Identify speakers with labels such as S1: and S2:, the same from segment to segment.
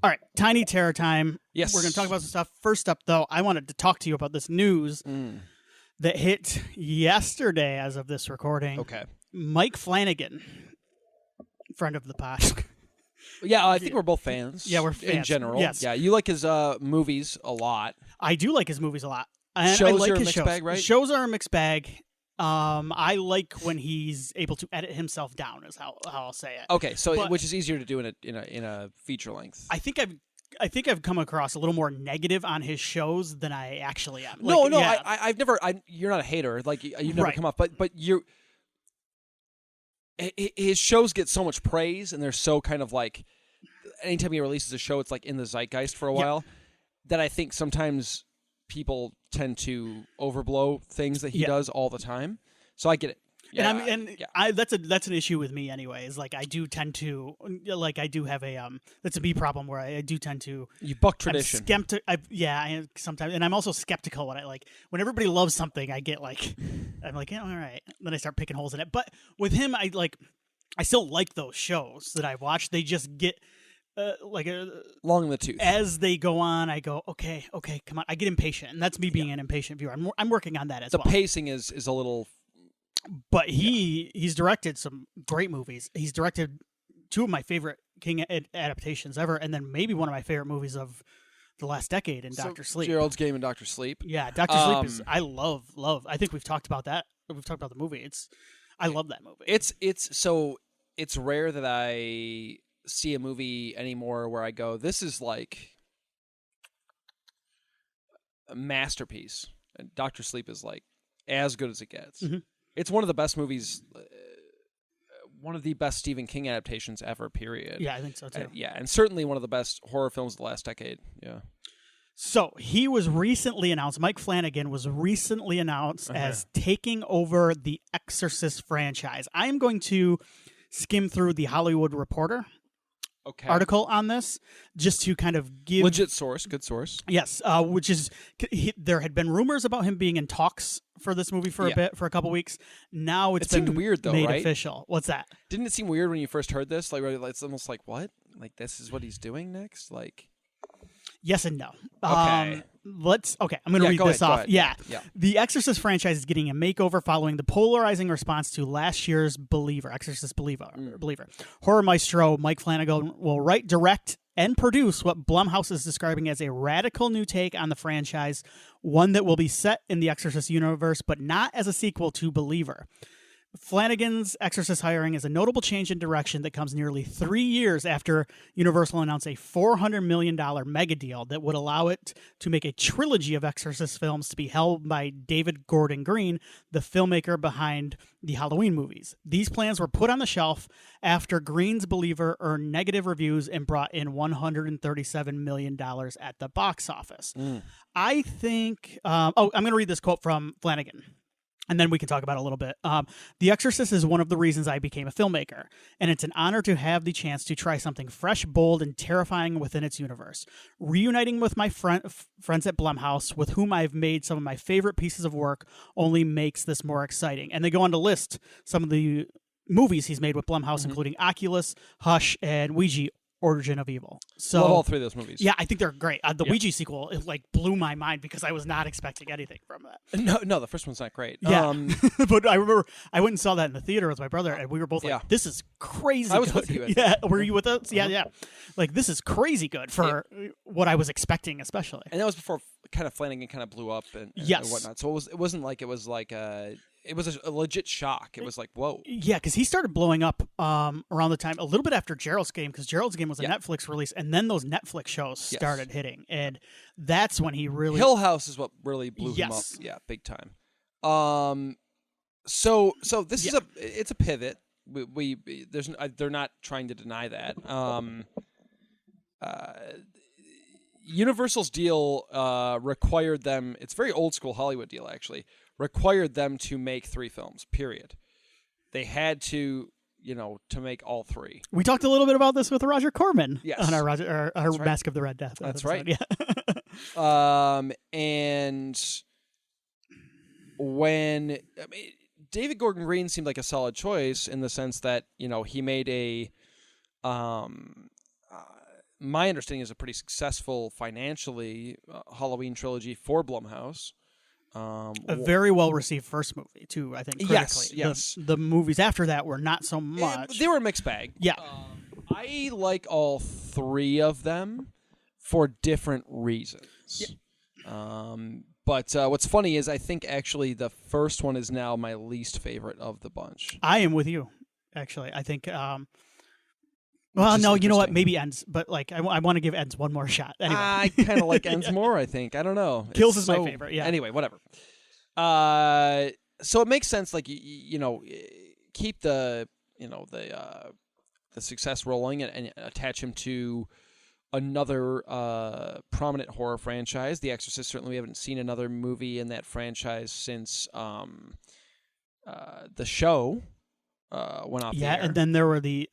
S1: All right, Tiny Terror time.
S2: Yes.
S1: We're going to talk about some stuff. First up, though, I wanted to talk to you about this news that hit yesterday as of this recording.
S2: Okay.
S1: Mike Flanagan, friend of the pod.
S2: Yeah, I think we're both fans.
S1: Yeah, we're fans.
S2: In general.
S1: Yes.
S2: Yeah, you like his movies a lot.
S1: I do like his movies a lot. And
S2: Shows
S1: I like
S2: are a
S1: his
S2: mixed
S1: shows.
S2: bag, right?
S1: Shows are a mixed bag. I like when he's able to edit himself down, is how I'll say it.
S2: Okay, so
S1: But-
S2: which is easier to do in a feature length.
S1: I think I've come across a little more negative on his shows than I actually am.
S2: No,
S1: yeah.
S2: I've never. You're not a hater. Like you've never
S1: Right.
S2: come off, but you. His shows get so much praise, and they're so kind of like. Anytime he releases a show, it's like in the zeitgeist for a while. That I think sometimes people tend to overblow things that he does all the time. So I get it. Yeah,
S1: That's an issue with me anyway. Is like I do tend to I do have a that's a me problem where I do tend to
S2: you buck tradition.
S1: I sometimes, and I'm also skeptical when everybody loves something. I get I'm like, yeah, all right. Then I start picking holes in it. But with him, I still like those shows that I watch. They just get
S2: long in the tooth.
S1: As they go on, I go, okay, come on. I get impatient, and that's me being an impatient viewer. I'm working on that as well.
S2: The pacing is a little.
S1: But he's directed some great movies. He's directed two of my favorite King adaptations ever, and then maybe one of my favorite movies of the last decade in Dr. Sleep.
S2: Gerald's Game and Dr. Sleep.
S1: Yeah, Dr. Sleep is I love. I think we've talked about that. We've talked about the movie. I love that movie.
S2: It's rare that I see a movie anymore where I go, this is like a masterpiece. And Dr. Sleep is like as good as it gets.
S1: Mm-hmm.
S2: It's one of the best movies, one of the best Stephen King adaptations ever, period.
S1: Yeah, I think so too.
S2: And certainly one of the best horror films of the last decade. Yeah.
S1: So he was recently announced, Mike Flanagan was recently announced as taking over the Exorcist franchise. I am going to skim through the Hollywood Reporter article on this just to kind of give...
S2: Legit source, good source.
S1: Yes, which is... there had been rumors about him being in talks for this movie for a couple weeks. Now it
S2: seemed weird, though,
S1: made
S2: right?
S1: official. What's that?
S2: Didn't it seem weird when you first heard this? Like, it's almost like, what? Like, this is what he's doing next? Like...
S1: Yes and no.
S2: Okay.
S1: I'm going to read this off. Yeah. The Exorcist franchise is getting a makeover following the polarizing response to last year's Exorcist Believer. Horror maestro Mike Flanagan will write, direct, and produce what Blumhouse is describing as a radical new take on the franchise, one that will be set in the Exorcist universe, but not as a sequel to Believer. Flanagan's Exorcist hiring is a notable change in direction that comes nearly 3 years after Universal announced a $400 million mega deal that would allow it to make a trilogy of Exorcist films to be held by David Gordon Green, the filmmaker behind the Halloween movies. These plans were put on the shelf after Green's Believer earned negative reviews and brought in $137 million at the box office. I think... I'm going to read this quote from Flanagan, and then we can talk about it a little bit. The Exorcist is one of the reasons I became a filmmaker, and it's an honor to have the chance to try something fresh, bold, and terrifying within its universe. Reuniting with my friends at Blumhouse, with whom I've made some of my favorite pieces of work, only makes this more exciting. And they go on to list some of the movies he's made with Blumhouse, including Oculus, Hush, and Ouija, Origin of Evil. So
S2: love all three of those movies.
S1: Yeah, I think they're great. The Ouija sequel, it blew my mind because I was not expecting anything from that.
S2: No, the first one's not great.
S1: Yeah, but I remember I went and saw that in the theater with my brother, and we were both like, "This is crazy."
S2: I was
S1: good.
S2: with you.
S1: Yeah, were you with us? Yeah. Like, this is crazy good for what I was expecting, especially.
S2: And that was before kind of Flanagan kind of blew up and whatnot. So it wasn't like it was like it was a legit shock. It was like, whoa. Yeah,
S1: because he started blowing up around the time, a little bit after Gerald's Game, because Gerald's Game was a Netflix release, and then those Netflix shows started hitting, and that's when he really...
S2: Hill House is what really blew him up. Yeah, big time. So this is it's a pivot. They're not trying to deny that. Universal's deal required them... It's a very old school Hollywood deal, actually. Required them to make 3 films, period. They had to, to make all 3.
S1: We talked a little bit about this with Roger Corman on our
S2: right.
S1: Mask of the Red Death.
S2: That's
S1: episode.
S2: right. Yeah. And when... David Gordon Green seemed like a solid choice in the sense that, he made a... my understanding is a pretty successful financially Halloween trilogy for Blumhouse.
S1: A very well received first movie too, I think. Critically.
S2: Yes.
S1: The movies after that were not so much.
S2: They were a mixed bag.
S1: Yeah.
S2: I like all three of them for different reasons.
S1: Yeah.
S2: But what's funny is I think actually the first one is now my least favorite of the bunch.
S1: I am with you, actually. I think. Well, no, you know what? Maybe Ends, but like I want to give Ends one more shot. Anyway.
S2: I kind of like Ends more. I think. I don't know.
S1: Kills is my favorite. Yeah.
S2: Anyway, whatever. So it makes sense. Like keep the success rolling and attach him to another prominent horror franchise. The Exorcist. Certainly, we haven't seen another movie in that franchise since the show. Went off the air.
S1: And then there were the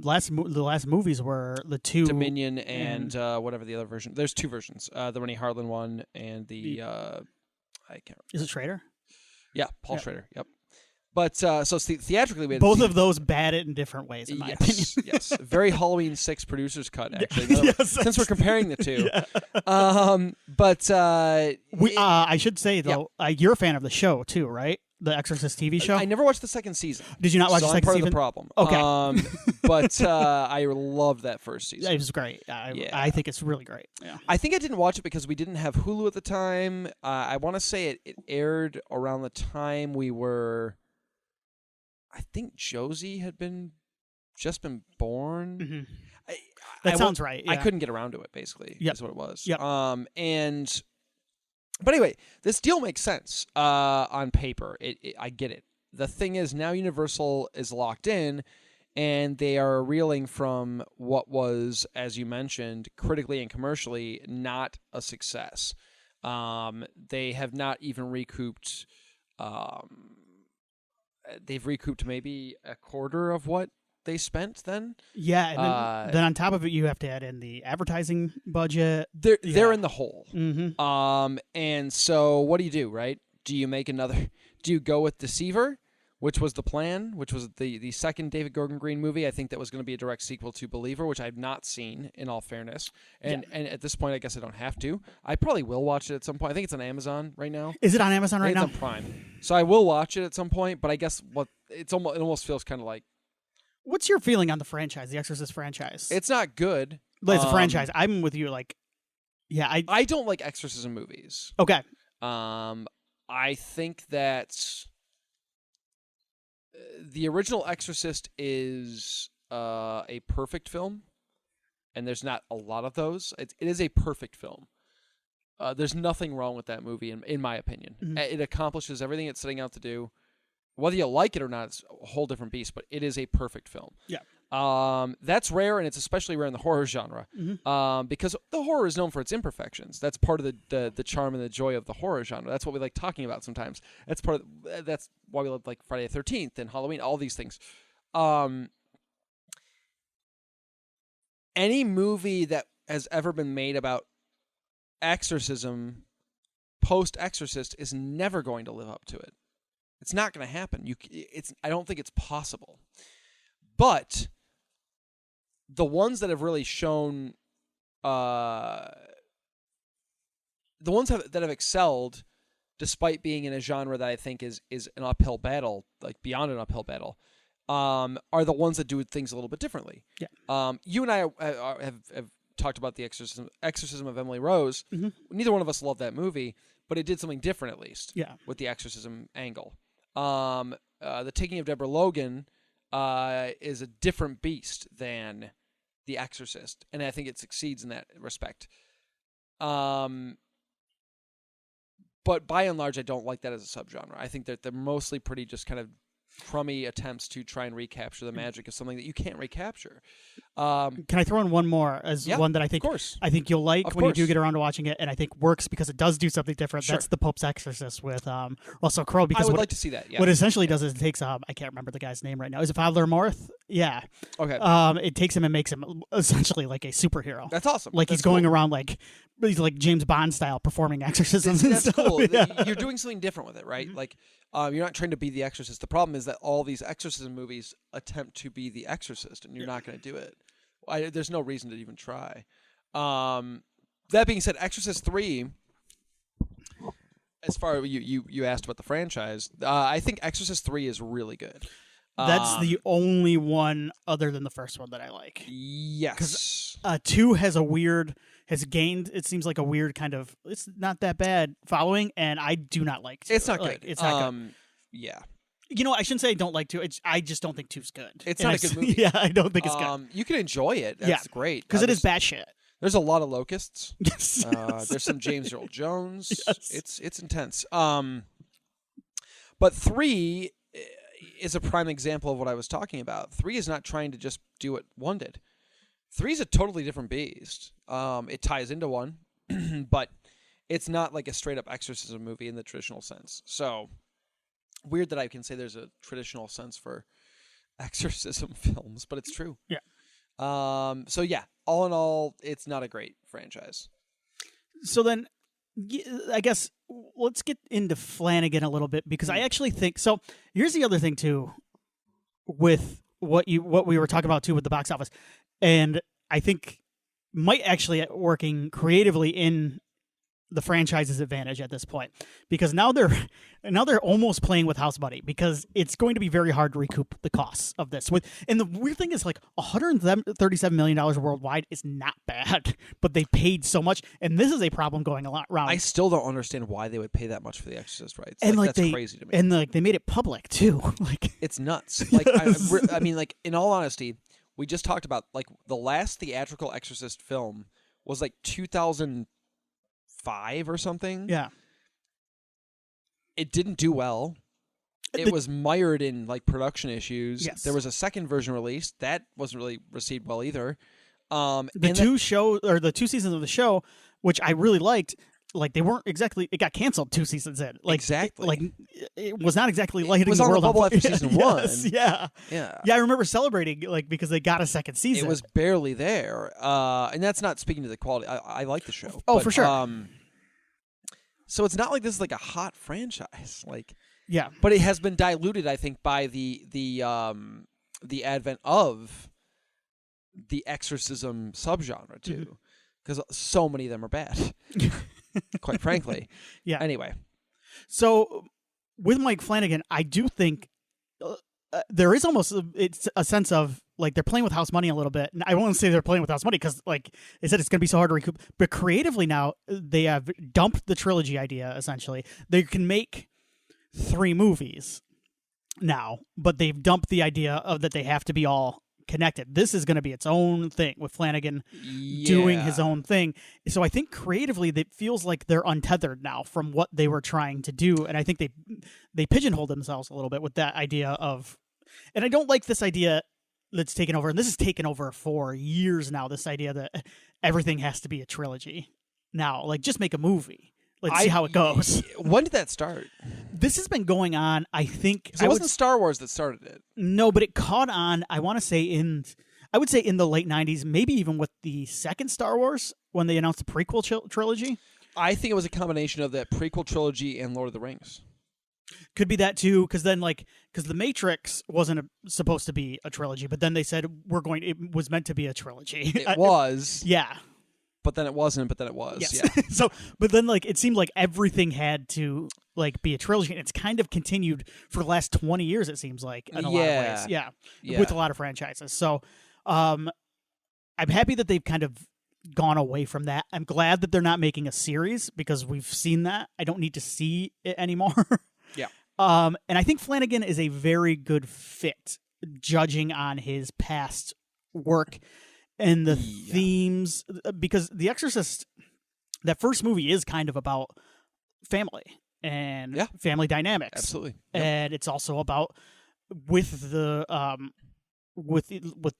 S1: last movies were the two
S2: Dominion and whatever the other version. There's two versions. The Rennie Harlan one and the I can't remember.
S1: Is it Schrader?
S2: Yeah, Paul Schrader. Yep. But so theatrically, we had
S1: both of those bad in different ways, in my opinion.
S2: Yes, very Halloween 6 producer's cut. Actually, since we're comparing the two. Yeah. But
S1: I should say though, you're a fan of the show too, right? The Exorcist TV show?
S2: I never watched the second season.
S1: Did you not watch the second season?
S2: Part of the problem.
S1: Okay.
S2: But I loved that first season.
S1: It was great. I think it's really great. Yeah.
S2: I think I didn't watch it because we didn't have Hulu at the time. I want to say it aired around the time we were... I think Josie had just been born.
S1: Mm-hmm. That sounds right. Yeah.
S2: I couldn't get around to it, basically.
S1: Yep.
S2: Is what it was.
S1: Yep.
S2: But anyway, this deal makes sense on paper. I get it. The thing is, now Universal is locked in, and they are reeling from what was, as you mentioned, critically and commercially not a success. They have not even recouped... they've recouped maybe a quarter of what they spent then.
S1: Yeah, and then on top of it, you have to add in the advertising budget.
S2: They're in the hole.
S1: Mm-hmm.
S2: And so what do you do, right? Do you go with Deceiver, which was the plan, which was the second David Gordon Green movie? I think that was going to be a direct sequel to Believer, which I've not seen, in all fairness. And at this point, I guess I don't have to. I probably will watch it at some point. I think it's on Amazon right now.
S1: Is it on Amazon right now?
S2: It's on Prime. So I will watch it at some point, but I guess it almost feels kind of like...
S1: What's your feeling on the franchise, the Exorcist franchise?
S2: It's not good.
S1: But it's a franchise. I'm with you. Like, yeah,
S2: I don't like exorcism movies.
S1: Okay.
S2: I think that the original Exorcist is a perfect film, and there's not a lot of those. It is a perfect film. There's nothing wrong with that movie, in my opinion. Mm-hmm. It accomplishes everything it's setting out to do. Whether you like it or not, it's a whole different beast, but it is a perfect film.
S1: Yeah.
S2: That's rare, and it's especially rare in the horror genre, because the horror is known for its imperfections. That's part of the charm and the joy of the horror genre. That's what we like talking about sometimes. That's why we love like Friday the 13th and Halloween, all these things. Any movie that has ever been made about exorcism, post-Exorcist, is never going to live up to it. It's not going to happen. I don't think it's possible. But the ones that have really shown, the ones that have excelled, despite being in a genre that I think is an uphill battle, like beyond an uphill battle, are the ones that do things a little bit differently.
S1: Yeah.
S2: You and I have talked about the Exorcism of Emily Rose. Mm-hmm. Neither one of us loved that movie, but it did something different, at least.
S1: Yeah.
S2: With the exorcism angle. The Taking of Deborah Logan is a different beast than The Exorcist, and I think it succeeds in that respect. But by and large, I don't like that as a subgenre. I think that they're mostly pretty just kind of crummy attempts to try and recapture the magic of something that you can't recapture.
S1: Can I throw in one more as one that I think you'll like when you do get around to watching it, and I think works because it does do something different? Sure. That's The Pope's Exorcist with Russell Crowe. Because
S2: I would like to see that. Yeah.
S1: What it essentially does is it takes I can't remember the guy's name right now. Is it Father Morth? Yeah.
S2: Okay.
S1: It takes him and makes him essentially like a superhero.
S2: That's awesome.
S1: Like he's going around like he's like James Bond style performing exorcisms.
S2: That's cool. Yeah. You're doing something different with it, right? Mm-hmm. Like. You're not trying to be the Exorcist. The problem is that all these exorcism movies attempt to be the Exorcist, and you're not going to do it. There's no reason to even try. That being said, Exorcist 3, as far as you asked about the franchise, I think Exorcist 3 is really good.
S1: That's the only one other than the first one that I like.
S2: Yes.
S1: 2 has gained, it seems like a weird kind of, it's not that bad following, and I do not like 2.
S2: It's not good.
S1: It's not good.
S2: Yeah.
S1: I shouldn't say I don't like 2. I just don't think 2's good.
S2: It's not a good movie.
S1: Yeah, I don't think it's good.
S2: You can enjoy it. That's great.
S1: Because it is batshit.
S2: There's a lot of locusts.
S1: Yes.
S2: There's some James Earl Jones.
S1: Yes.
S2: It's intense. But 3 is a prime example of what I was talking about. 3 is not trying to just do what 1 did. 3 is a totally different beast. It ties into 1, but it's not like a straight-up exorcism movie in the traditional sense. So, weird that I can say there's a traditional sense for exorcism films, but it's true.
S1: Yeah.
S2: So, yeah, all in all, it's not a great franchise.
S1: So then, I guess let's get into Flanagan a little bit, because I actually think so. Here's the other thing too, with what we were talking about too with the box office, and I think might actually working creatively in the franchise's advantage at this point, because now they're almost playing with house money, because it's going to be very hard to recoup the costs of this. And the weird thing is, like, $137 million worldwide is not bad, but they paid so much, and this is a problem going around.
S2: I still don't understand why they would pay that much for the Exorcist rights.
S1: And
S2: that's crazy to me.
S1: And they made it public too. Like,
S2: it's nuts. Like, I mean, like, in all honesty, we just talked about, like, the last theatrical Exorcist film was like 2005 or something.
S1: Yeah.
S2: It didn't do well. It was mired in, like, production issues.
S1: Yes.
S2: There was a second version released that wasn't really received well either.
S1: The 2 seasons of the show, which I really liked, like, they weren't exactly. It got canceled 2 seasons in. Like,
S2: exactly.
S1: It was not exactly lighting
S2: it was
S1: the
S2: on
S1: world
S2: the bubble after
S1: fire.
S2: season
S1: Yes,
S2: 1.
S1: Yeah.
S2: Yeah.
S1: I remember celebrating, like, because they got a second season.
S2: It was barely there, and that's not speaking to the quality. I like the show.
S1: Oh,
S2: but,
S1: for sure.
S2: So it's not like this is like a hot franchise, like.
S1: Yeah.
S2: But it has been diluted, I think, by the advent of the exorcism subgenre too, because so many of them are bad. Quite frankly.
S1: Yeah.
S2: Anyway,
S1: so with Mike Flanagan, I do think there is almost it's a sense of, like, they're playing with house money a little bit. And I won't say they're playing with house money because, like they said, it's going to be so hard to recoup. But creatively now, they have dumped the trilogy idea, essentially. They can make 3 movies now, but they've dumped the idea of that they have to be all connected. This is going to be its own thing with Flanagan doing his own thing. So I think creatively, it feels like they're untethered now from what they were trying to do. And I think they pigeonholed themselves a little bit with that idea of, and I don't like this idea that's taken over, and this has taken over for years now, this idea that everything has to be a trilogy now. Like, just make a movie. Let's see how it goes.
S2: When did that start?
S1: This has been going on, I think.
S2: It wasn't Star Wars that started it.
S1: No, but it caught on, I want to say in the late 90s, maybe even with the second Star Wars, when they announced the prequel trilogy.
S2: I think it was a combination of that prequel trilogy and Lord of the Rings.
S1: Could be that too, because The Matrix wasn't supposed to be a trilogy, but then they said it was meant to be a trilogy.
S2: It was.
S1: Yeah.
S2: But then it wasn't, but then it was.
S1: Yes.
S2: Yeah.
S1: So, but then, like, it seemed like everything had to, like, be a trilogy, and it's kind of continued for the last 20 years, it seems like, in a lot of ways. Yeah. With a lot of franchises. So, I'm happy that they've kind of gone away from that. I'm glad that they're not making a series, because we've seen that. I don't need to see it anymore.
S2: Yeah.
S1: And I think Flanagan is a very good fit, judging on his past work and the themes, because The Exorcist, that first movie, is kind of about family and family dynamics.
S2: Absolutely.
S1: Yep. And it's also about with the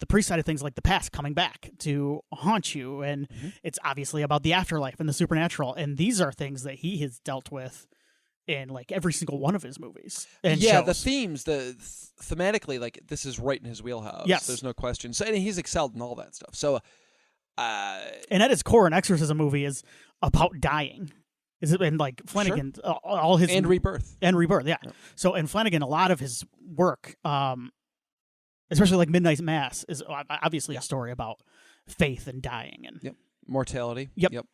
S1: priest side of things, like the past coming back to haunt you, and it's obviously about the afterlife and the supernatural, and these are things that he has dealt with in, like, every single one of his movies and shows.
S2: The themes, thematically, like, this is right in his wheelhouse.
S1: Yes,
S2: there's no question. So, and he's excelled in all that stuff. So,
S1: and at its core, an exorcism movie is about dying. And, like, Flanagan, all his
S2: and rebirth,
S1: yeah. So, and Flanagan, a lot of his work, especially like Midnight Mass is obviously a story about faith and dying and
S2: mortality.
S1: Yep.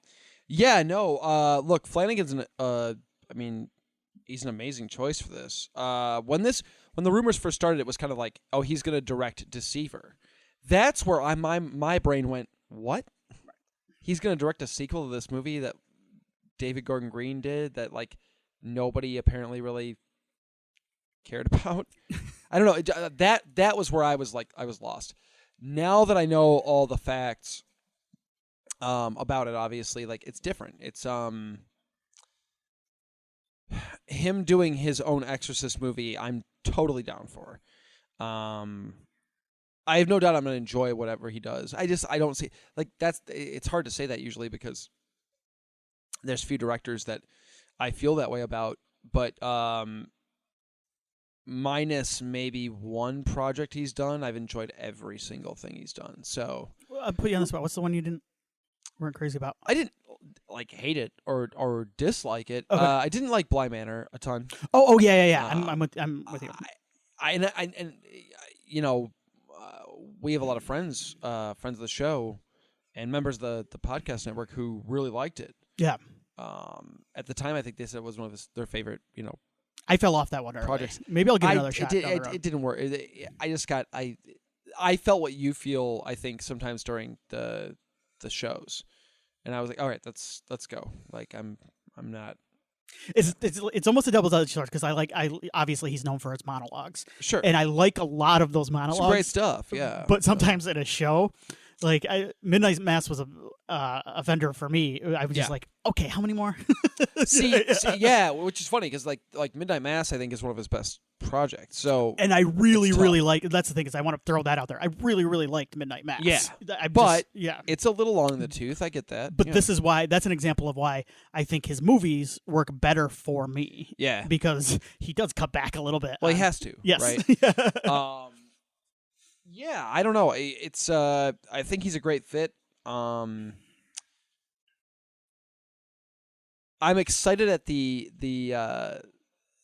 S2: Yeah, no. Look, Flanagan's he's an amazing choice for this. When the rumors first started, it was kind of like, oh, he's going to direct Deceiver. That's where my brain went, what? He's going to direct a sequel to this movie that David Gordon Green did that like nobody apparently really cared about. I don't know. That was where I was lost. Now that I know all the facts about it, obviously, like it's different. It's him doing his own Exorcist movie. I'm totally down for. I have no doubt I'm going to enjoy whatever he does. I don't see like it's hard to say that usually because there's few directors that I feel that way about, but minus maybe one project he's done, I've enjoyed every single thing he's done. So
S1: I'll put you on the spot. What's the one you weren't crazy about?
S2: I didn't like hate it or dislike it.
S1: Okay.
S2: I didn't like Bly Manor a ton.
S1: Oh yeah. I'm with you.
S2: And you know, we have a lot of friends of the show, and members of the podcast network who really liked it.
S1: Yeah.
S2: At the time, I think they said it was one of their favorite. You know,
S1: I fell off that one early.
S2: Projects.
S1: Maybe I'll give it another shot.
S2: It didn't work. I felt what you feel. I think sometimes during the shows, and I was like, all right, let's go. Like I'm not.
S1: It's almost a double-edged sword because I obviously he's known for his monologues.
S2: Sure.
S1: And I like a lot of those monologues.
S2: Some great stuff, yeah.
S1: But sometimes in a show, like Midnight Mass was a vendor for me. I was just like, okay, how many more?
S2: see, which is funny because like Midnight Mass, I think is one of his best projects. So,
S1: and I really like. That's the thing is I want to throw that out there. I really liked Midnight Mass.
S2: Yeah, it's a little long in the tooth. I get that.
S1: But this is why. That's an example of why I think his movies work better for me.
S2: Yeah,
S1: because he does cut back a little bit.
S2: Well, he has to.
S1: Yes.
S2: Right. Yeah, I don't know. It's I think he's a great fit. I'm excited at the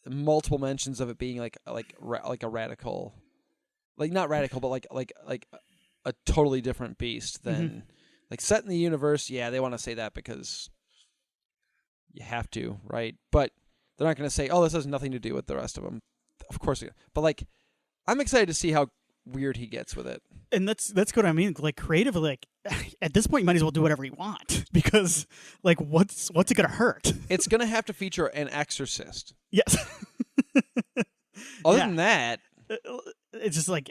S2: multiple mentions of it being like a radical, like not radical, but like a totally different beast than like set in the universe. Yeah, they want to say that because you have to, right? But they're not going to say, "Oh, this has nothing to do with the rest of them." Of course, but like, I'm excited to see how weird he gets with it.
S1: And that's good. I mean, like creatively, like at this point, you might as well do whatever you want because, like, what's it gonna hurt?
S2: It's gonna have to feature an exorcist.
S1: Yes.
S2: Other than that,
S1: it's just like,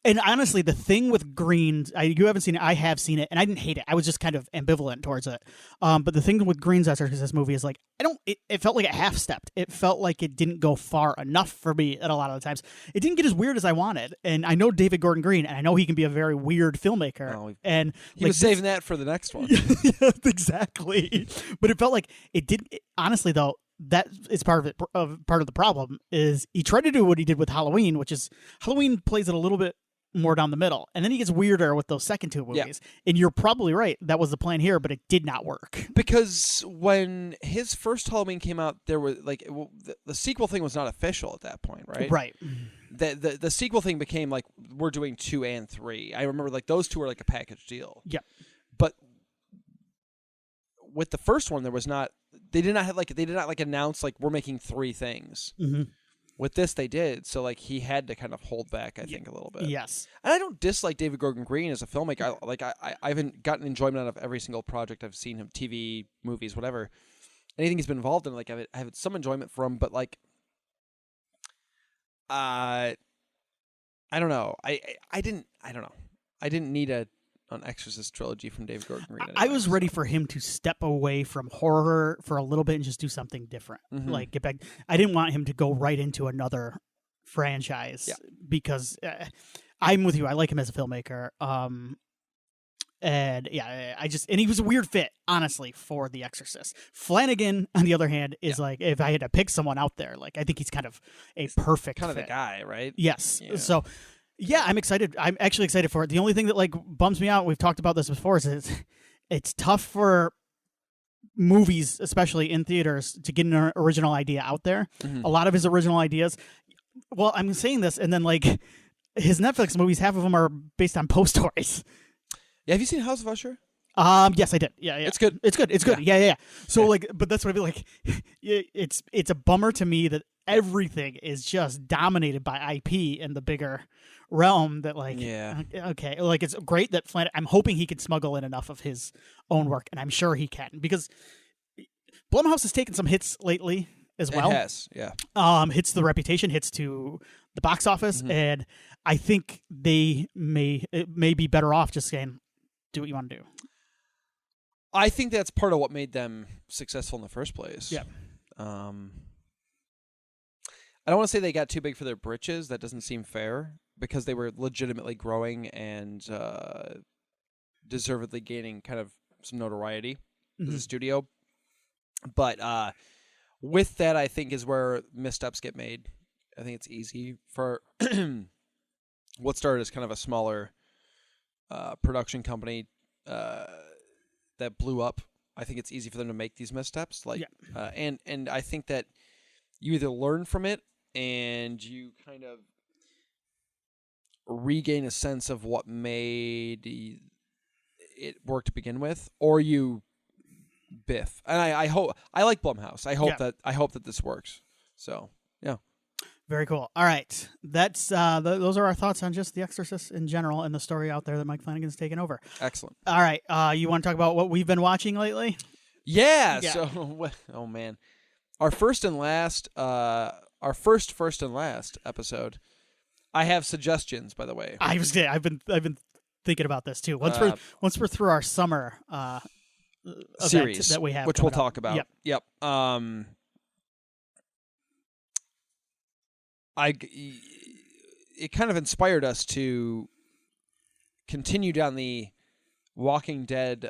S1: and honestly, the thing with Green, you haven't seen it. I have seen it, and I didn't hate it. I was just kind of ambivalent towards it. But the thing with Green's Exorcist movie is like, it felt like it half-stepped. It felt like it didn't go far enough for me at a lot of the times. It didn't get as weird as I wanted. And I know David Gordon Green, and I know he can be a very weird filmaker.
S2: Oh,
S1: and
S2: he was saving that for the next one.
S1: Yeah, exactly. But it felt like it did. Honestly, though, that is part of it. Part of the problem is he tried to do what he did with Halloween, which is Halloween plays it a little bit more down the middle, and then he gets weirder with those second two movies. Yeah. And you're probably right; that was the plan here, but it did not work.
S2: Because when his first Halloween came out, there was like the sequel thing was not official at that point, right?
S1: Right.
S2: The sequel thing became like we're doing 2 and 3. I remember like those two were like a package deal.
S1: Yeah.
S2: But with the first one, there was not. They did not announce like we're making 3 things.
S1: Mm-hmm.
S2: With this, they did. So like he had to kind of hold back, I think, a little bit.
S1: Yes.
S2: And I don't dislike David Gordon Green as a filmmaker. I haven't gotten enjoyment out of every single project I've seen him, TV, movies, whatever. Anything he's been involved in, like I have some enjoyment from, but like, I don't know. I don't know. I didn't need an Exorcist trilogy from David Gordon Green.
S1: I was ready for him to step away from horror for a little bit and just do something different.
S2: Mm-hmm.
S1: Like get back. I didn't want him to go right into another franchise because I'm with you. I like him as a filmmaker. And he was a weird fit, honestly, for The Exorcist. Flanagan, on the other hand, is like, if I had to pick someone out there, like I think he's kind of a perfect
S2: kind
S1: fit.
S2: of the guy, right?
S1: Yes.
S2: Yeah.
S1: So. Yeah, I'm excited. I'm actually excited for it. The only thing that like bums me out, we've talked about this before, is it's tough for movies, especially in theaters, to get an original idea out there.
S2: Mm-hmm.
S1: A lot of his original ideas. Well, I'm saying this, and then like his Netflix movies, half of them are based on Poe stories.
S2: Yeah, have you seen House of Usher?
S1: Yes, I did. Yeah.
S2: It's good.
S1: It's good. Yeah. So but that's what I feel like. It's a bummer to me that everything is just dominated by IP in the bigger realm. That okay, it's great that I'm hoping he can smuggle in enough of his own work, and I'm sure he can, because Blumhouse has taken some hits lately as well.
S2: It has, yeah.
S1: Hits to the reputation, hits to the box office, and I think they may be better off just saying, do what you want to do.
S2: I think that's part of what made them successful in the first place.
S1: Yeah.
S2: I don't want to say they got too big for their britches. That doesn't seem fair, because they were legitimately growing and deservedly gaining kind of some notoriety as a studio. But with that, I think is where missteps get made. I think it's easy for what started as kind of a smaller production company that blew up. I think it's easy for them to make these missteps. And I think that you either learn from it and you kind of regain a sense of what made it work to begin with, or you biff. And I hope, I like Blumhouse. I hope that this works. So yeah.
S1: Very cool. All right. That's those are our thoughts on just The Exorcist in general and the story out there that Mike Flanagan's taken over.
S2: Excellent.
S1: All right. You want to talk about what we've been watching lately?
S2: Yeah. So, oh man, our first and last episode. I have suggestions, by the way.
S1: I've been thinking about this too. Once we're through our summer
S2: series
S1: that we have,
S2: which we'll talk about.
S1: Yep.
S2: It kind of inspired us to continue down the Walking Dead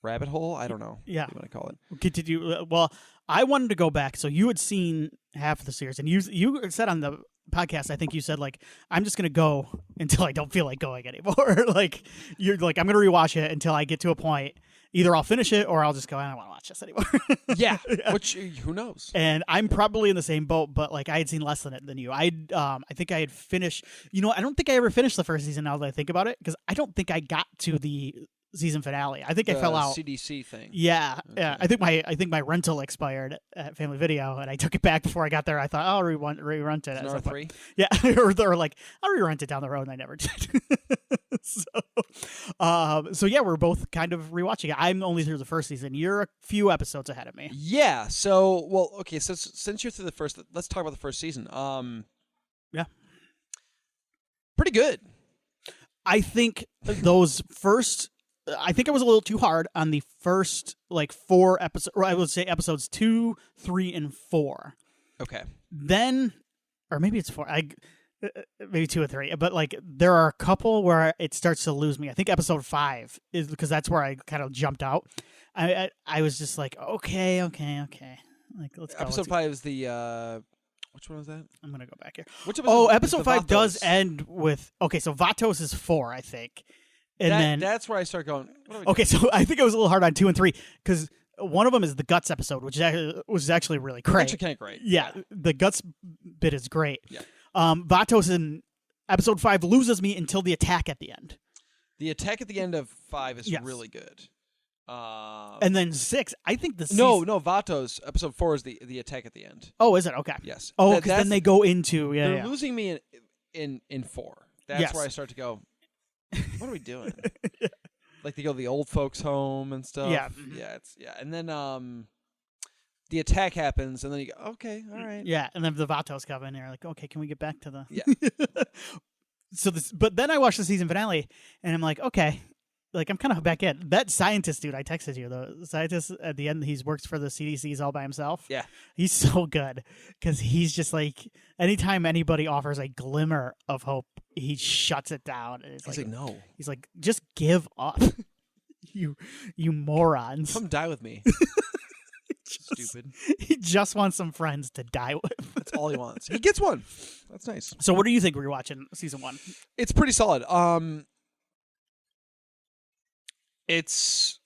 S2: rabbit hole. I don't know.
S1: Yeah.
S2: What you want to call it.
S1: Continue. Well, I wanted to go back. So you had seen half of the series, and you said on the podcast, I think you said, like, I'm just going to go until I don't feel like going anymore. Like, you're like, I'm going to rewatch it until I get to a point. Either I'll finish it or I'll just go, I don't want to watch this anymore.
S2: Yeah. Which, who knows?
S1: And I'm probably in the same boat, but like I had seen less than you. I think I had finished, I don't think I ever finished the first season now that I think about it, because I don't think I got to the season finale. I think I fell out.
S2: CDC thing.
S1: Yeah. Okay. Yeah. I think my rental expired at Family Video, and I took it back before I got there. I thought, I'll re-rent it.
S2: It's 3?
S1: Yeah. Or they're like, I'll re-rent it down the road, and I never did. So yeah, we're both kind of rewatching it. I'm only through the first season. You're a few episodes ahead of me.
S2: Yeah. So, well, okay. So since you're through the first, let's talk about the first season.
S1: Yeah.
S2: Pretty good.
S1: I think those first. I think I was a little too hard on the first 4 episodes, or I would say episodes 2, 3, and 4.
S2: Okay.
S1: Then, or maybe it's 4. Maybe 2 or 3. But there are a couple where it starts to lose me. I think episode 5 is because that's where I kind of jumped out. I was just like, okay. Let's go.
S2: Episode 5 is the. Which one was that?
S1: I'm gonna go back here.
S2: Episode
S1: 5 does end with. Okay, so Vatos is 4, I think. And
S2: that's where I start going.
S1: Okay, so I think I was a little hard on 2 and 3 because one of them is the Guts episode, which was actually really great.
S2: Actually, kind of great.
S1: Yeah, the Guts bit is great.
S2: Yeah.
S1: Vatos in episode 5 loses me until the attack at the end.
S2: The attack at the end of 5 is really good.
S1: And then 6, I think the
S2: No, Vatos episode 4 is the attack at the end.
S1: Oh, is it? Okay.
S2: Yes.
S1: Oh, because then they go into
S2: they're losing me in 4. That's where I start to go. What are we doing? Like they go to the old folks' home and stuff.
S1: Yeah.
S2: Yeah. And then the attack happens, and then you go, okay, all right.
S1: Yeah, and then the Vatos come in, and they're like, okay, can we get back to the?
S2: Yeah.
S1: But then I watched the season finale, and I'm like, okay, I'm kind of back in. That scientist dude I texted you, the scientist at the end, he works for the CDC all by himself.
S2: Yeah.
S1: He's so good because he's just like, anytime anybody offers a glimmer of hope, he shuts it down. And
S2: he's like, no.
S1: He's like, just give up, you morons.
S2: Come die with me. Stupid.
S1: He just wants some friends to die with.
S2: That's all he wants. He gets one. That's nice.
S1: So what do you think we're watching season 1?
S2: It's pretty solid. There's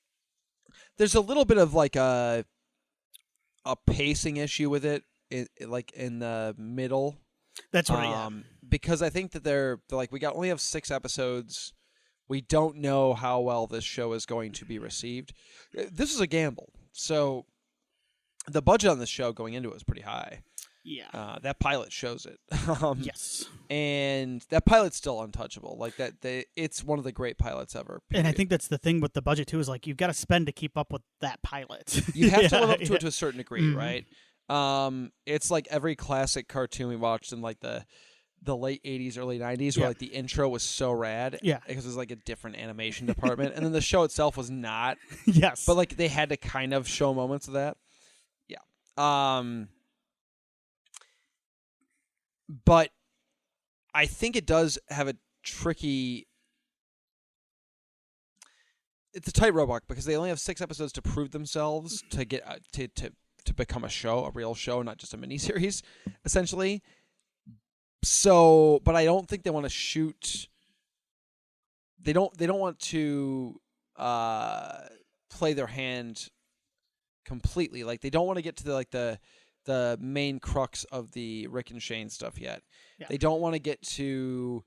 S2: a little bit of a pacing issue with it, in the middle.
S1: That's right.
S2: because I think that they're like, we only have 6 episodes. We don't know how well this show is going to be received. This is a gamble. So the budget on this show going into it was pretty high.
S1: Yeah.
S2: That pilot shows it.
S1: Yes.
S2: And that pilot's still untouchable. Like it's one of the great pilots ever. Period.
S1: And I think that's the thing with the budget too, is like you've got to spend to keep up with that pilot.
S2: You have to live up to it to a certain degree, right? It's like every classic cartoon we watched in like the late 80s, early 90s, where like the intro was so rad.
S1: Yeah.
S2: Because it was like a different animation department. And then the show itself was not.
S1: Yes.
S2: But like they had to kind of show moments of that. Yeah. But I think it does have a tricky. It's a tightrope walk because they only have 6 episodes to prove themselves to get to become a real show, not just a miniseries, essentially. So, but I don't think they want to shoot. They don't want to play their hand completely. Like they don't want to get to the main crux of the Rick and Shane stuff yet. Yeah. They don't want to get to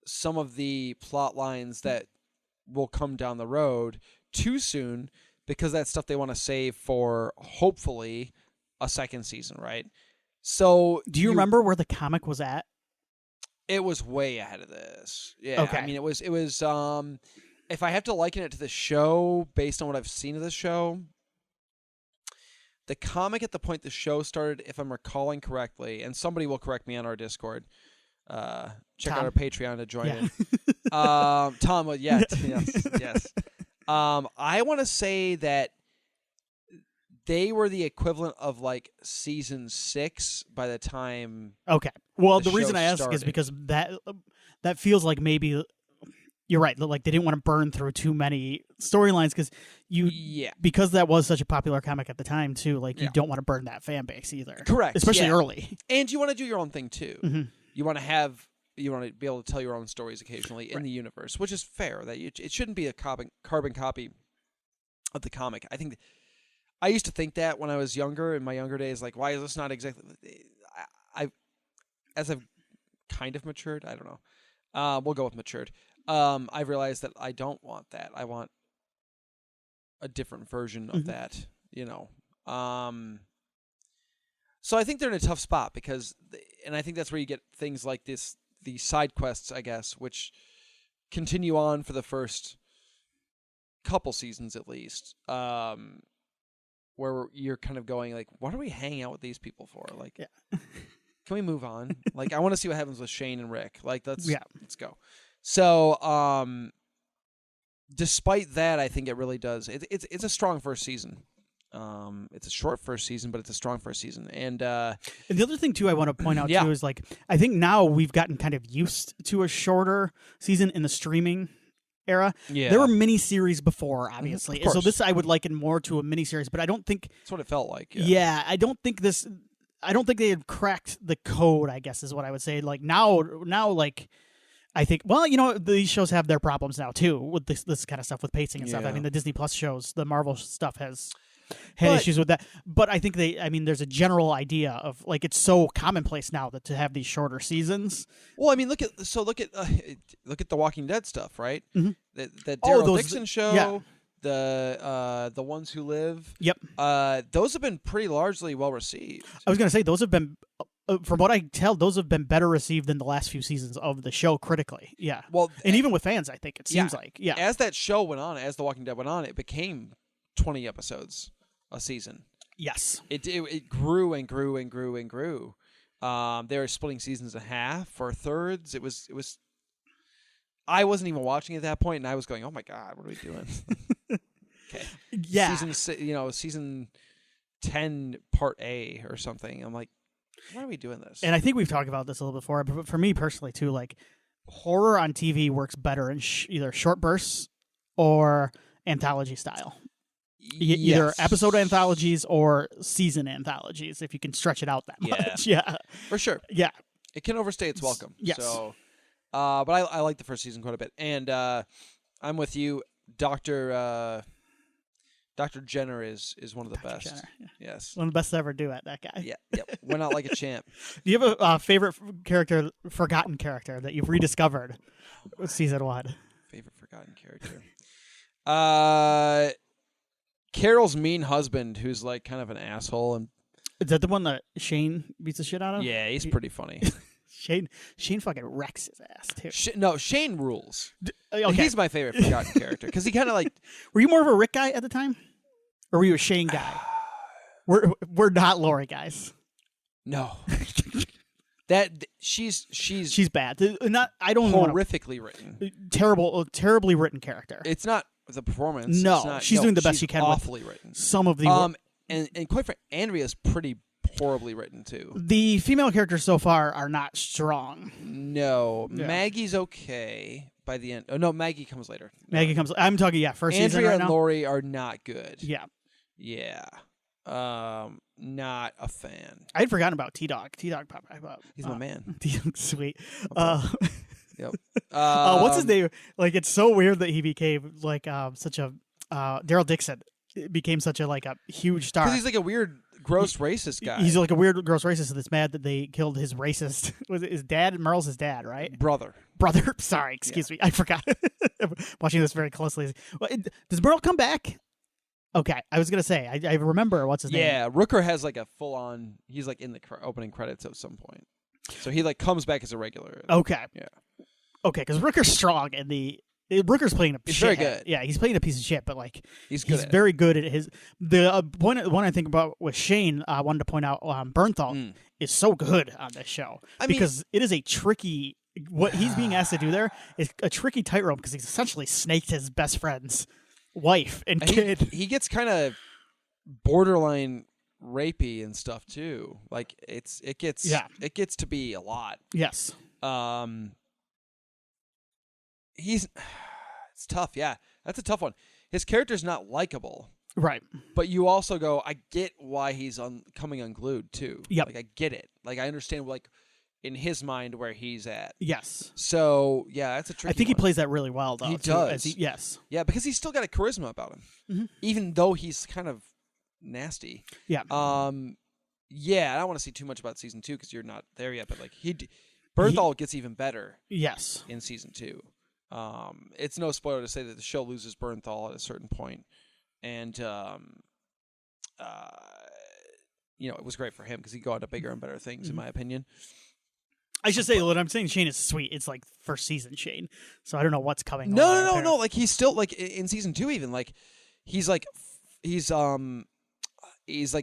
S2: some of the plot lines that will come down the road too soon, because that's stuff they want to save for hopefully a second season, right? So
S1: do you remember where the comic was at?
S2: It was way ahead of this. Yeah. Okay. I mean, it was if I have to liken it to the show based on what I've seen of the show, the comic at the point the show started, if I'm recalling correctly, and somebody will correct me on our Discord, check out our Patreon to join in. Tom, yes. I want to say that they were the equivalent of like season 6 by the time.
S1: Okay. Well, the reason I ask is because that feels like maybe. You're right. Like they didn't want to burn through too many storylines because that was such a popular comic at the time too. Like you don't want to burn that fan base either.
S2: Correct.
S1: Especially early.
S2: And you want to do your own thing too. Mm-hmm. You want to be able to tell your own stories occasionally in the universe, which is fair. That it shouldn't be a carbon copy of the comic. I think I used to think that when I was younger, in my younger days, like why is this not exactly? As I've kind of matured, I don't know. We'll go with matured. I've realized that I don't want that. I want a different version of that, you know. So I think they're in a tough spot and I think that's where you get things like this, the side quests, I guess, which continue on for the first couple seasons at least, where you're kind of going like, what are we hanging out with these people for? Like, can we move on? Like, I want to see what happens with Shane and Rick. Like, let's go. So, despite that, I think it really does. It's a strong first season. It's a short first season, but it's a strong first season. And the
S1: other thing too, I want to point out too is like I think now we've gotten kind of used to a shorter season in the streaming era. Yeah, there were miniseries before, obviously, so this I would liken more to a miniseries. But I don't think
S2: that's what it felt like.
S1: Yeah, I don't think they had cracked the code, I guess is what I would say. Like now, like. I think, well, you know, these shows have their problems now, too, with this kind of stuff, with pacing and stuff. I mean, the Disney Plus shows, the Marvel stuff has had issues with that. But I think there's a general idea of, like, it's so commonplace now that to have these shorter seasons.
S2: Well, I mean, look at the Walking Dead stuff, right? Mm-hmm. That Daryl Dixon show, the Ones Who Live.
S1: Yep.
S2: Those have been pretty largely well received.
S1: I was going to say, those have been... From what I tell, those have been better received than the last few seasons of the show critically. Yeah. Well, and even with fans, I think it seems like. Yeah.
S2: As that show went on, as The Walking Dead went on, it became 20 episodes a season.
S1: Yes.
S2: It grew and grew and grew and grew. They were splitting seasons in half or thirds. It was. I wasn't even watching at that point, and I was going, "Oh my God, what are we doing?" Okay.
S1: Yeah.
S2: Season 10, Part A or something. I'm like. Why are we doing this?
S1: And I think we've talked about this a little before, but for me personally too, like horror on TV works better in either short bursts or anthology style. Either episode anthologies or season anthologies, if you can stretch it out that much. Yeah,
S2: for sure.
S1: Yeah,
S2: it can overstay its welcome.
S1: Yes.
S2: So, but I like the first season quite a bit, and I'm with you, Dr. Dr. Jenner is one of the
S1: Dr.
S2: best.
S1: Jenner, yeah.
S2: Yes.
S1: One of the best to ever do it, that guy.
S2: Yeah. Yep. Went out like a champ.
S1: Do you have a favorite character, forgotten character that you've rediscovered with season 1?
S2: Favorite forgotten character. Carol's mean husband, who's like kind of an asshole, and
S1: Is that the one that Shane beats the shit out of?
S2: yeah, he's pretty funny.
S1: Shane fucking wrecks his ass too.
S2: Shane rules.
S1: Okay.
S2: He's my favorite forgotten character because he kind of like.
S1: Were you more of a Rick guy at the time, or were you a Shane guy? We're not Lori guys.
S2: No. That she's
S1: bad. Not I don't
S2: horrifically written.
S1: Terribly written character.
S2: It's not the performance.
S1: No,
S2: it's not,
S1: she's doing the best she can.
S2: Awfully written.
S1: Some of the
S2: and quite frankly, Andrea's pretty horribly written too.
S1: The female characters so far are not strong.
S2: No, yeah. Maggie's okay by the end. Oh no, Maggie comes later.
S1: Maggie comes. I'm talking first
S2: Andrea
S1: season right
S2: and
S1: now.
S2: Lori are not good.
S1: Yeah.
S2: Yeah. Not a fan.
S1: I'd forgotten about T-Dog. T-Dog popped up.
S2: He's my man.
S1: T-Dog's sweet.
S2: Yep.
S1: What's his name? Like, it's so weird that he became like such a Daryl Dixon became such a huge star.
S2: Because he's like a weird, gross racist guy.
S1: He's like a weird, gross racist that's mad that they killed his racist. Was it his dad? Merle's his dad, right?
S2: Brother.
S1: Sorry, excuse me. I forgot. I'm watching this very closely. Does Merle come back? Okay, I was gonna say I remember what's his name.
S2: Yeah, Rooker has like a full on. He's like in the opening credits at some point, so he like comes back as a regular.
S1: Okay.
S2: Yeah.
S1: Okay, because Rooker's strong and Rooker's playing a.
S2: He's
S1: shit
S2: very good.
S1: Yeah, he's playing a piece of shit, but
S2: he's good.
S1: He's very good at his. The one I think about with Shane, I wanted to point out Bernthal is so good on this show because it is a tricky. What he's being asked to do there is a tricky tightrope because he's essentially snaked his best friend's wife and kid.
S2: He gets kind of borderline rapey and stuff too. Like it gets to be a lot.
S1: Yes.
S2: It's tough. Yeah, that's a tough one. His character's not likable.
S1: Right.
S2: But you also go, I get why he's coming unglued too.
S1: Yep.
S2: Like I get it. Like I understand in his mind where he's at.
S1: Yes.
S2: So yeah, that's a tricky.
S1: I think
S2: one.
S1: he plays that really well though.
S2: He does.
S1: Yes.
S2: Yeah, because he's still got a charisma about him, even though he's kind of nasty.
S1: Yeah.
S2: Yeah, I don't want to see too much about season 2 because you're not there yet. But Bernthal gets even better.
S1: Yes.
S2: In season 2. It's no spoiler to say that the show loses Bernthal at a certain point, and it was great for him because he go on to bigger and better things, in my opinion.
S1: I should say what I'm saying. Shane is sweet. It's like first season Shane, so I don't know what's coming.
S2: No. Like he's still like in season 2, even like he's like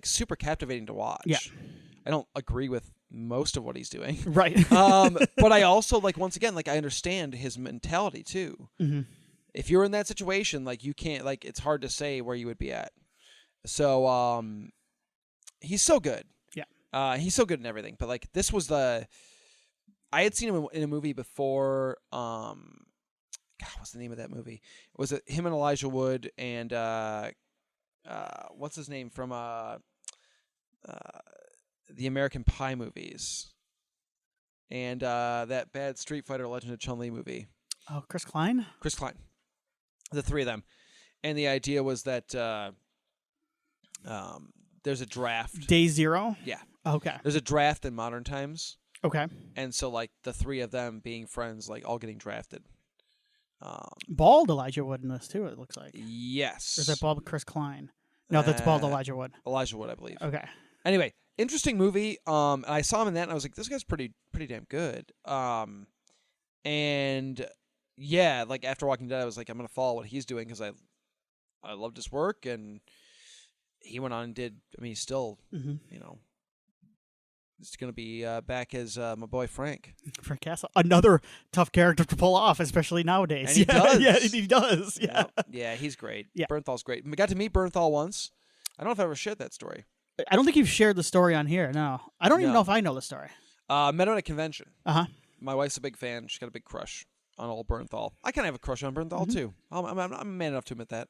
S2: super captivating to watch.
S1: Yeah,
S2: I don't agree with most of what he's doing.
S1: Right.
S2: But I also once again, I understand his mentality too.
S1: Mm-hmm.
S2: If you're in that situation, you can't, it's hard to say where you would be at. So, he's so good.
S1: Yeah.
S2: He's so good in everything. But this was I had seen him in a movie before. God, what's the name of that movie? Was it him and Elijah Wood and, what's his name from, the American Pie movies, and that bad Street Fighter Legend of Chun-Li movie.
S1: Oh, Chris Klein?
S2: Chris Klein. The three of them. And the idea was that there's a draft.
S1: Day Zero?
S2: Yeah.
S1: Okay.
S2: There's a draft in modern times.
S1: Okay.
S2: And so, the three of them being friends, all getting drafted.
S1: Bald Elijah Wood in this, too, it looks like.
S2: Yes.
S1: Or is that bald Chris Klein? No, that's bald Elijah Wood.
S2: Elijah Wood, I believe.
S1: Okay.
S2: Anyway, interesting movie. And I saw him in that, and I was like, this guy's pretty damn good. And yeah, after Walking Dead, I was like, I'm gonna follow what he's doing because I loved his work, and he went on and did. I mean, he's still, it's gonna be back as my boy Frank. Frank
S1: Castle, another tough character to pull off, especially nowadays.
S2: And he does.
S1: Yeah, he does. Yeah,
S2: yeah, he's great.
S1: Yeah,
S2: Bernthal's great. We got to meet Bernthal once. I don't know if I ever shared that story.
S1: I don't think you've shared the story on here. No, I don't even know if I know the story.
S2: Met him at a convention.
S1: My
S2: wife's a big fan. She's got a big crush on old Bernthal. I kind of have a crush on Bernthal too. I'm man enough to admit that.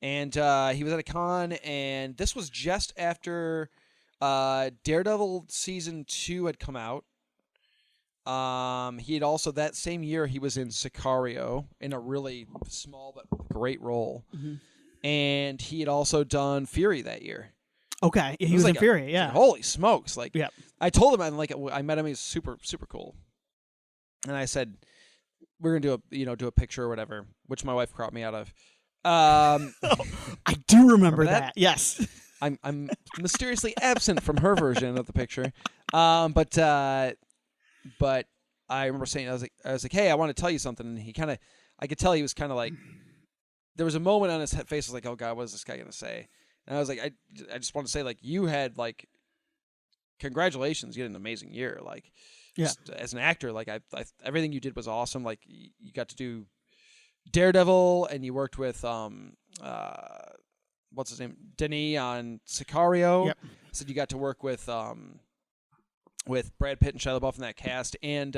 S2: And he was at a con, and this was just after Daredevil season 2 had come out. He had also that same year he was in Sicario in a really small but great role. and he had also done Fury that year.
S1: Okay, he was in Fury. Yeah.
S2: Like, holy smokes! Like,
S1: yeah.
S2: I told him I met him. He's super super cool, and I said we're gonna do a picture or whatever, which my wife cropped me out of.
S1: I do remember that. Yes.
S2: I'm mysteriously absent from her version of the picture, but I remember saying I was like, hey, I want to tell you something, and I could tell he was kind of like, there was a moment on his face. I was like, oh God, what is this guy gonna say? And I was like, I just want to say, like, you had, like, congratulations, you had an amazing year, like, just as an actor, like, I everything you did was awesome. Like, you got to do Daredevil, and you worked with what's his name, Denis on Sicario.
S1: Yep.
S2: Said you got to work with Brad Pitt and Shia LaBeouf in that cast, and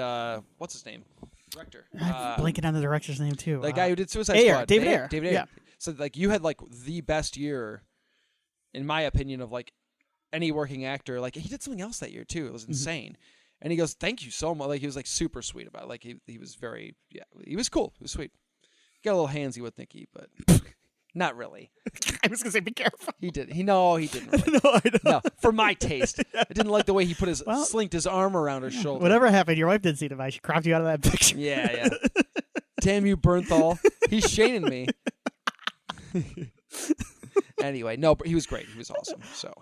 S2: what's his name, director?
S1: I'm blanking on the director's name too.
S2: The guy who did Suicide Squad,
S1: David Ayer.
S2: Yeah. So like you had like the best year, in my opinion, of like any working actor. Like he did something else that year too. It was insane. And he goes, "Thank you so much." Like he was like super sweet about it. Like he was very he was cool. He was sweet. Got a little handsy with Nikki, but. Not really.
S1: I was gonna say, be careful.
S2: He didn't. He didn't. Really.
S1: No, I don't.
S2: No, for my taste, I didn't like the way he put slinked his arm around her shoulder.
S1: Whatever happened, your wife didn't see it. She cropped you out of that picture.
S2: Yeah. Damn you, Bernthal. He's shaming me. Anyway, no, but he was great. He was awesome. So,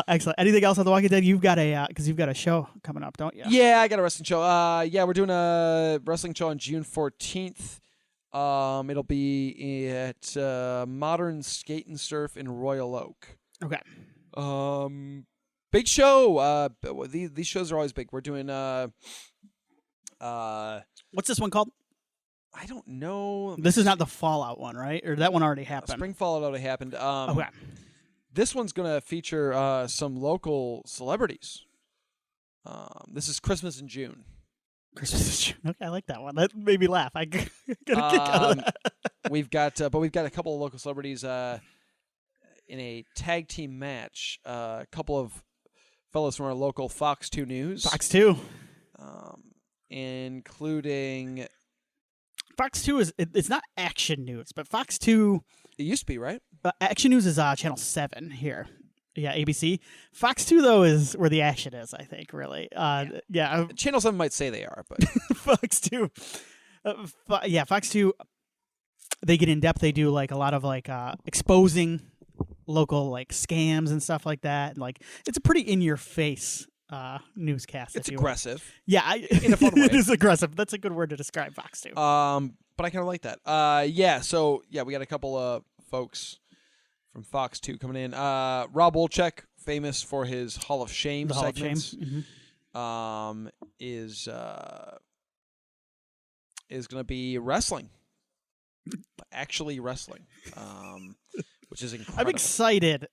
S1: excellent. Anything else on The Walking Dead? You've got a show coming up, don't you?
S2: Yeah, I got a wrestling show. We're doing a wrestling show on June 14th. It'll be at Modern Skate and Surf in Royal Oak.
S1: Okay.
S2: Big show. These shows are always big. We're doing
S1: what's this one called?
S2: I don't know.
S1: This is not the Fallout one, right? Or that one already happened?
S2: Spring Fallout already happened.
S1: Okay.
S2: This one's gonna feature some local celebrities. This is Christmas in June.
S1: Okay, I like that one. That made me laugh. I got a kick out of that.
S2: We've got a couple of local celebrities in a tag team match. A couple of fellows from our local Fox 2 News.
S1: Fox 2.
S2: Including...
S1: Fox 2 it's not Action News, but Fox 2...
S2: It used to be, right?
S1: Action News is Channel 7 here. Yeah, ABC. Fox 2, though, is where the action is, I think, really. Yeah.
S2: Channel 7 might say they are, but...
S1: Fox 2. Fox 2, they get in-depth. They do, like, a lot of, like, exposing local, like, scams and stuff like that. Like, it's a pretty in-your-face newscast.
S2: It's aggressive.
S1: Yeah.
S2: In a fun way.
S1: It is aggressive. That's a good word to describe Fox 2.
S2: But I kind of like that. So, we got a couple of folks... from Fox 2 coming in. Rob Wolchek, famous for his Hall of Shame segments, is going to be wrestling. Actually wrestling, which is incredible.
S1: I'm excited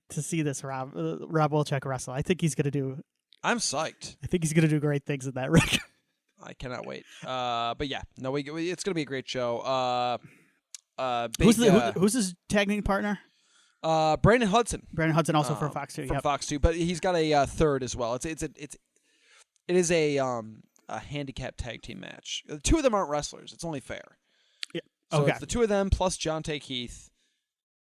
S1: to see this Rob Wolchek wrestle. I think he's going to do...
S2: I'm psyched.
S1: I think he's going to do great things in that ring.
S2: I cannot wait. But yeah, no, it's going to be a great show.
S1: Who's his tag team partner?
S2: Brandon Hudson.
S1: Brandon Hudson also from Fox 2.
S2: From Fox 2, but he's got a third as well. It is a handicap tag team match. The two of them aren't wrestlers. It's only fair.
S1: Yeah.
S2: So
S1: okay.
S2: It's the two of them plus Jonte Keith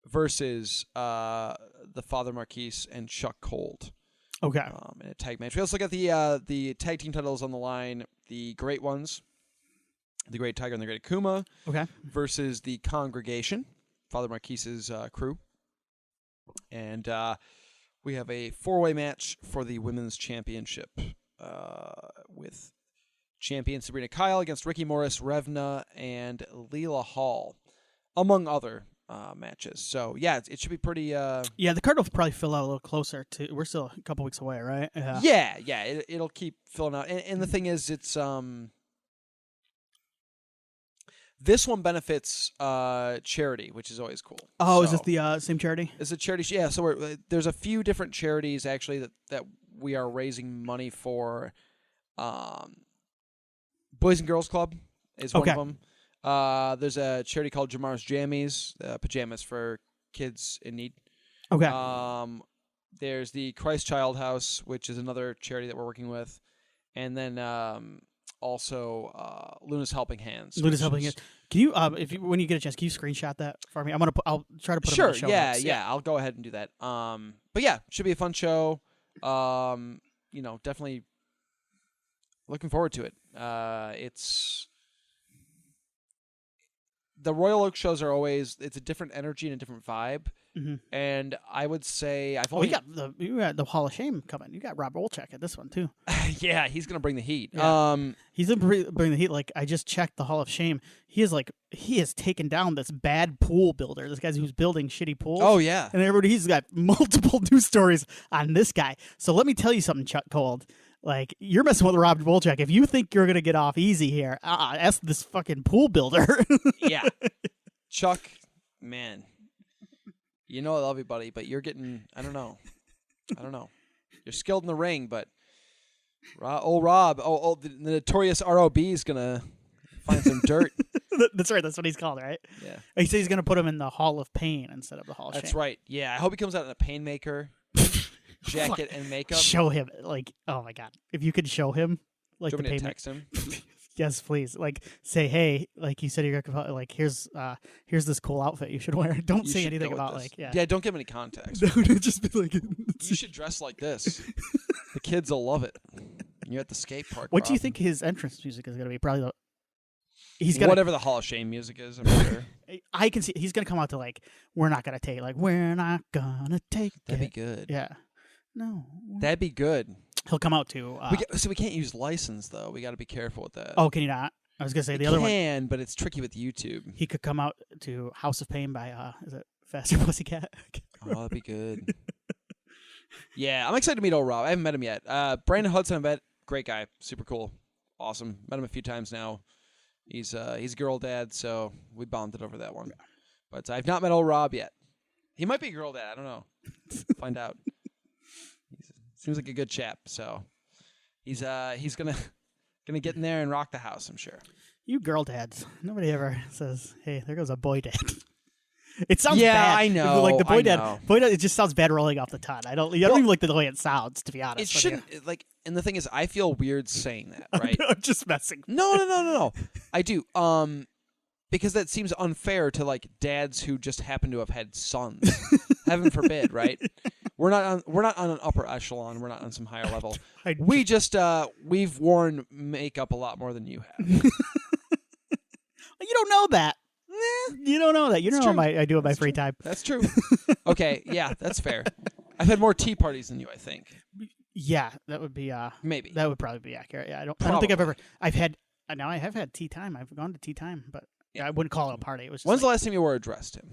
S2: versus the Father Marquise and Chuck Cold.
S1: Okay.
S2: In a tag match. We also got the tag team titles on the line. The Great Ones, the Great Tiger and the Great Akuma.
S1: Okay.
S2: Versus the Congregation, Father Marquise's crew. And we have a 4-way match for the Women's Championship with champion Sabrina Kyle against Ricky Morris, Revna, and Leela Hall, among other matches. So, yeah, it should be pretty...
S1: Yeah, the card will probably fill out a little closer. We're still a couple weeks away, right?
S2: Yeah, it'll keep filling out. And the thing is, it's... This one benefits charity, which is always cool.
S1: Oh, so, is this the same charity?
S2: It's a charity. Yeah, so there's a few different charities, actually, that we are raising money for. Boys and Girls Club is one of them. There's a charity called Jamar's Jammies, pajamas for kids in need.
S1: Okay.
S2: There's the Christ Child House, which is another charity that we're working with. And then also Luna's Helping Hands.
S1: Luna's Helping Hands. Can you, when you get a chance, can you screenshot that for me? I'll try to put it in the show notes.
S2: Yeah. I'll go ahead and do that. But yeah, should be a fun show. Definitely looking forward to it. It's the Royal Oak shows are it's a different energy and a different vibe. Mm-hmm. And I would say you got
S1: the Hall of Shame coming. You got Rob Olchek at this one too.
S2: Yeah, he's gonna bring the heat.
S1: Yeah. He's gonna bring the heat. Like I just checked the Hall of Shame. He has taken down this bad pool builder. This guy who's building shitty pools.
S2: Oh yeah,
S1: and he's got multiple news stories on this guy. So let me tell you something, Chuck Cold. Like, you're messing with Rob Wolchek. If you think you're going to get off easy here, ask this fucking pool builder.
S2: Yeah. Chuck, man, I love you, buddy, but you're getting, I don't know. You're skilled in the ring, but Rob, the notorious ROB is going to find some dirt.
S1: That's right. That's what he's called, right?
S2: Yeah.
S1: He said he's going to put him in the Hall of Pain instead of the Hall of Shame.
S2: That's right. Yeah. I hope he comes out in a pain maker. Jacket and makeup.
S1: Show him, oh my god! If you could show him,
S2: the payment. Text him.
S1: Yes, please. Say, hey, you said you're here's this cool outfit you should wear. Don't say anything about
S2: don't give him any context.
S1: Just be like,
S2: you should dress like this. The kids will love it. You're at the skate park.
S1: What do you think his entrance music is going to be? Probably
S2: whatever the Hall of Shame music is. I'm sure.
S1: I can see he's going to come out to we're not going to take we're not gonna take.
S2: That'd be good.
S1: Yeah. No.
S2: That'd be good.
S1: He'll come out to...
S2: we can't use license, though. We got to be careful with that.
S1: Oh, can you not? I was going to say the other one...
S2: can, but it's tricky with YouTube.
S1: He could come out to House of Pain by, is it Faster Pussycat?
S2: Oh, that'd be good. Yeah, I'm excited to meet old Rob. I haven't met him yet. Brandon Hudson, I met. Great guy. Super cool. Awesome. Met him a few times now. He's a girl dad, so we bonded over that one. But I've not met old Rob yet. He might be a girl dad. I don't know. Find out. Seems like a good chap, so he's gonna get in there and rock the house, I'm sure.
S1: You girl dads, nobody ever says, "Hey, there goes a boy dad." It sounds bad.
S2: Yeah, I know.
S1: Like the boy dad, it just sounds bad rolling off the tongue. I don't even like the way it sounds, to be honest.
S2: It shouldn't and the thing is, I feel weird saying that, right?
S1: I'm just messing.
S2: No. I do. Because that seems unfair to dads who just happen to have had sons. Heaven forbid, right? We're not on an upper echelon. We're not on some higher level. We've worn makeup a lot more than you have.
S1: You don't know that. You don't know that. You don't know what I do in my free time.
S2: That's true. Okay, yeah, that's fair. I've had more tea parties than you, I think.
S1: Yeah, that would be
S2: maybe.
S1: That would probably be accurate. Yeah, I don't think I have had tea time. I've gone to tea time, but I wouldn't call it a party. It was just
S2: When's the last time you wore a dress, Tim?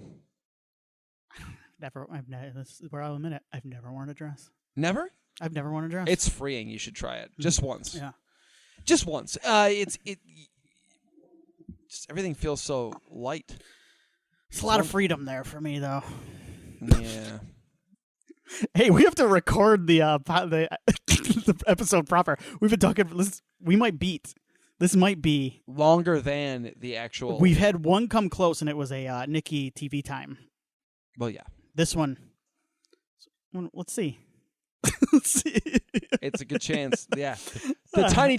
S1: Never. This is where I'll admit it. I've never worn a dress.
S2: Never?
S1: I've never worn a dress.
S2: It's freeing. You should try it. Just once.
S1: Yeah.
S2: Just once. Just everything feels so light.
S1: It's a lot of freedom there for me, though.
S2: Yeah.
S1: Hey, we have to record the the episode proper. We've been talking. We might beat. This might be
S2: longer than the actual.
S1: We've had one come close, and it was a Nikki TV time.
S2: Well, yeah.
S1: This one. Let's see.
S2: It's a good chance. Yeah. The tiny